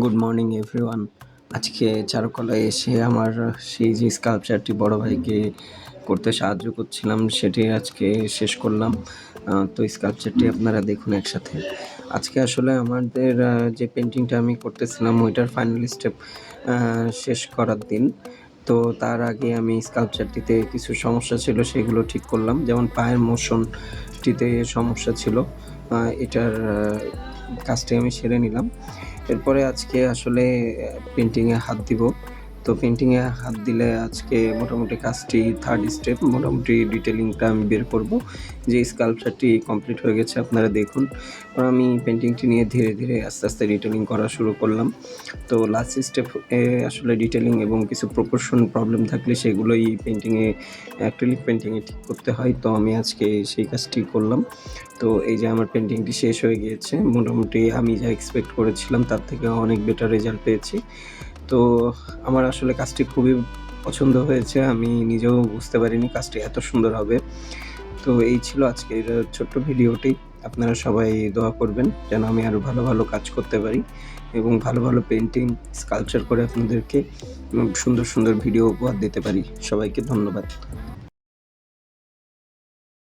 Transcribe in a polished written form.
Good morning everyone. আজকে চারুকলায় এসে আমার সেই যে স্কাল্পচারটি বড় ভাইকে করতে সাহায্য করছিলাম সেটি আজকে শেষ করলাম। তো স্কাল্পচারটি আপনারা দেখুন একসাথে। আজকে আসলে আমাদের যে পেন্টিংটা আমি করতেছিলাম ওইটার ফাইনাল স্টেপ শেষ করার দিন। তো তার আগে আমি স্কাল্পচারটিতে কিছু সমস্যা ছিল সেগুলো ঠিক করলাম। যেমন পায়ের মোশনটিতে সমস্যা ছিল। এটার কাজটি আমি সেরে নিলাম। এরপরে আজকে আসলে পেন্টিংয়ে হাত দিব। তো পেন্টিংয়ে হাত দিলে আজকে মোটামুটি কাজটি থার্ড স্টেপ, মোটামুটি ডিটেইলিংটা আমি বের করব। যে স্কাল্পচারটি কমপ্লিট হয়ে গেছে আপনারা দেখুন। আমি পেন্টিংটি নিয়ে ধীরে, ধীরে আস্তে, আস্তে ডিটেইলিং করা শুরু করলাম। তো লাস্ট স্টেপ আসলে ডিটেইলিং এবং কিছু প্রপোর্শন প্রবলেম থাকলে সেগুলোই পেন্টিংয়ে অ্যাক্রিলিক পেন্টিংয়ে ঠিক করতে হয়। তো আমি আজকে সেই কাজটি করলাম। তো এই যে আমার পেন্টিংটি শেষ হয়ে গিয়েছে। মোটামুটি আমি যা এক্সপেক্ট করেছিলাম তার থেকে অনেক বেটার রেজাল্ট পেয়েছি। তো আমার আসলে কাজটি খুবই পছন্দ হয়েছে। আমি নিজেও বুঝতে পারিনি কাজটি এত সুন্দর হবে। তো এই ছিল আজকের ছোট্ট ভিডিওটি। আপনারা সবাই দোয়া করবেন যেন আমি আরও ভালো, ভালো কাজ করতে পারি এবং ভালো, ভালো পেন্টিং, স্কাল্পচার করে আপনাদেরকে সুন্দর, সুন্দর ভিডিও উপহার দিতে পারি। সবাইকে ধন্যবাদ।